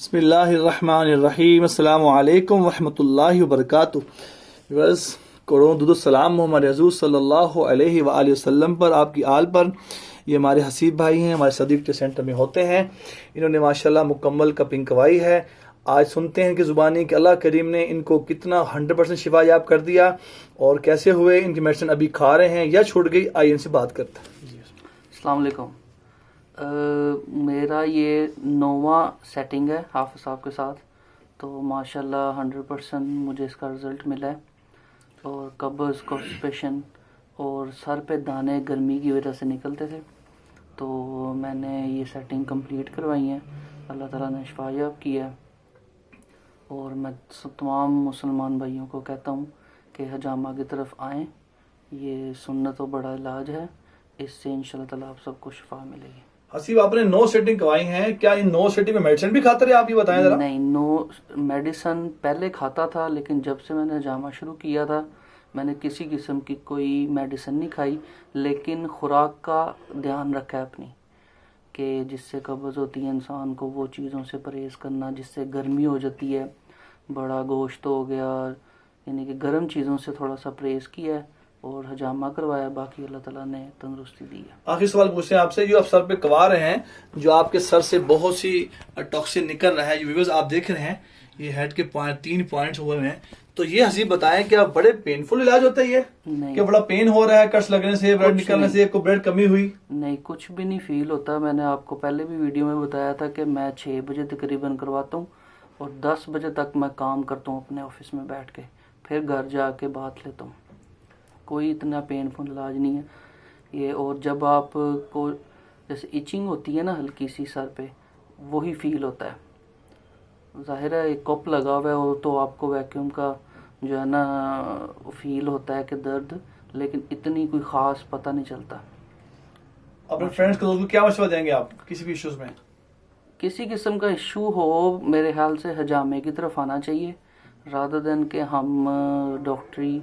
बिस्मिल्लाहिर्रहमानिर्रहीम अस्सलामु अलैकुम वरहमतुल्लाहि वबरकातुहू। बस करोड़ों दुरूद सलाम मोहम्मद रसूल सल्लल्लाहु अलैहि वआलैहि वसल्लम पर, आपकी आल पर। ये हमारे हसीब भाई हैं, हमारे सदीक के सेंटर में होते हैं। इन्होंने माशाल्लाह मुकम्मल कपिंग करवाई है। आज सुनते हैं कि ज़ुबानी कि अल्लाह करीम ने इनको कितना 100% शिफा याब कर दिया और कैसे हुए, इनकी मेडिसिन अभी खा रहे हैं या छूट गई। आइए इनसे बात करते हैं। अस्सलाम वालेकुम। मेरा ये 9वां सेटिंग है हाफिज़ साहब के साथ। तो माशाल्लाह 100% मुझे इसका रिज़ल्ट मिला है। और कब्ज़, कॉन्स्टिपेशन और सर पे दाने गर्मी की वजह से निकलते थे, तो मैंने ये सेटिंग कंप्लीट करवाई है। अल्लाह ताला ने शिफा याब किया है। और मैं तमाम मुसलमान भाइयों को कहता हूँ कि हजामा की तरफ आएँ। ये सुन्नत व बड़ा इलाज है, इससे इंशाल्लाह ताला आप सबको शिफा मिलेगी। हसीब, आपने 9 सेटिंग करवाई हैं, क्या इन 9 सेटिंग में मेडिसिन भी खाते रहे? आप ये बताएं जरा। नहीं, नो मेडिसिन पहले खाता था, लेकिन जब से मैंने हजामा शुरू किया था मैंने किसी किस्म की कोई मेडिसिन नहीं खाई, लेकिन खुराक का ध्यान रखा है अपनी, कि जिससे कब्ज़ होती है इंसान को वो चीज़ों से परहेज़ करना, जिससे गर्मी हो जाती है। बड़ा गोश्त हो गया, यानी कि गर्म चीज़ों से थोड़ा सा परहेज़ किया है और हजामा करवाया। बाकी अल्लाह ताला ने तंदुरुस्ती दी है। आखिरी सवाल पूछते हैं आपसे, जो आप सर पे कवा रहे हैं, जो आपके सर से बहुत सी टॉक्सिन निकल रहा है, जो व्यूअर्स आप देख रहे हैं, ये हेड के 3 पॉइंट्स हुए हैं, तो ये हसीब बताएं क्या बड़े पेनफुल इलाज होता है ये? नहीं, क्या बड़ा पेन हो रहा है कट्स लगने से, ब्लड निकलने से, कोई ब्लड कमी हुई? नहीं, कुछ भी नहीं फील होता। मैंने आपको पहले भी वीडियो में बताया था कि मैं 6 बजे तकरीबन करवाता हूँ और 10 बजे तक मैं काम करता हूँ अपने ऑफिस में बैठ के, फिर घर जाके बात लेता हूँ। कोई इतना पेनफुल इलाज नहीं है ये। और जब आप को जैसे इचिंग होती है ना हल्की सी सर पे, वही फील होता है। ज़ाहिर है एक कप लगा हुआ है और तो आपको वैक्यूम का जो है ना फील होता है कि दर्द, लेकिन इतनी कोई ख़ास पता नहीं चलता। अपने फ्रेंड्स को, दोस्तों को क्या मशवरा देंगे आप किसी भी इश्यूज में? किसी किस्म का इशू हो, मेरे ख्याल से हजामे की तरफ आना चाहिए, रादर देन के हम डॉक्टरी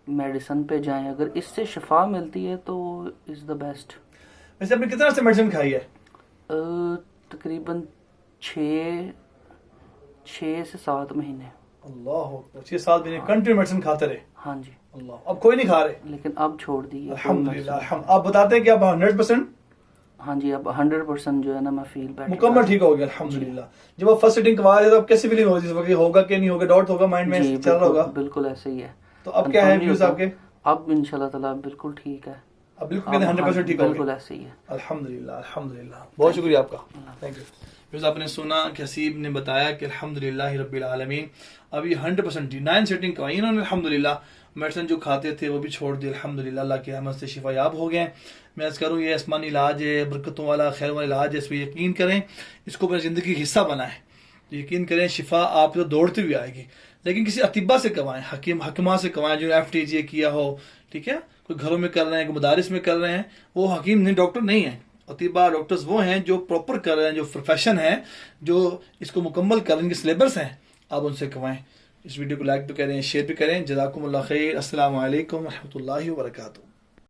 मेडिसिन पे जाएं। अगर इससे शिफा मिलती है तो इज़ द बेस्ट। वैसे आपने कितना से मेडिसिन खाई है? तकरीबन 6 से 7 महीने। अल्लाह, 6-7 महीने कंटिन्यू मेडिसिन खाते रहे? हाँ जी। अल्लाह, अब कोई नहीं खा रहे? लेकिन अब छोड़ दी है अल्हम्दुलिल्लाह। आप बताते हैं कि आप 100%? हाँ जी, अब 100% जो है ना मैं फील बैठ मुकम्मल ठीक हो गया अल्हम्दुलिल्लाह। जब आप फर्स्ट सिटिंग करवा रहे थे, तो कैसी फीलिंग हो रही थी? इस वक्त होगा कि नहीं होगा, डाउट होगा माइंड में, चल रहा होगा? बिल्कुल ऐसे ही है। तो अब क्या है व्यूज आपके? अब इंशाल्लाह ताला बिल्कुल ठीक है। अब बिल्कुल 100% ठीक हो गया? बिल्कुल ऐसे ही है। अल्हम्दुलिल्लाह, अल्हम्दुलिल्लाह। बहुत शुक्रिया आपका, थैंक यू। व्यूज, आपने सुना कि हसीब ने बताया कि अल्हम्दुलिल्लाह रब्बिल आलमीन अभी 100% 9 सेटिंग करवाई इन्होंने अल्हम्दुलिल्लाह। मेडिसिन जो खाते थे वो भी छोड़ दिए अल्हम्दुलिल्लाह। अल्लाह की रहमत से शिफा याब हो गए। मैं अर्ज़ करूँ, ये आसमानी इलाज है, बरकतों वाला, खैर वाला इलाज है। इस पर यकीन करें, इसको अपनी ज़िंदगी का हिस्सा बनाएं। यकीन करें शिफा आप तो दौड़ती हुई आएगी। लेकिन किसी अतिबा से करवाएं, हकीमा से करवाएं जो FTJ किया हो, ठीक है? कोई घरों में कर रहे हैं, कोई मदारिस में कर रहे हैं, वो हकीम नहीं, डॉक्टर नहीं है। अतिबा डॉक्टर्स वो हैं जो प्रॉपर कर रहे हैं, जो प्रोफेशन है, जो इसको मुकम्मल कर रहे हैं, सिलेबस हैं। आप उनसे करवाएं। इस वीडियो को लाइक भी करें, शेयर भी करें। जज़ाकुमुल्लाह खैर। अस्सलामु अलैकुम रहमतुल्लाहि व बरकातुहू।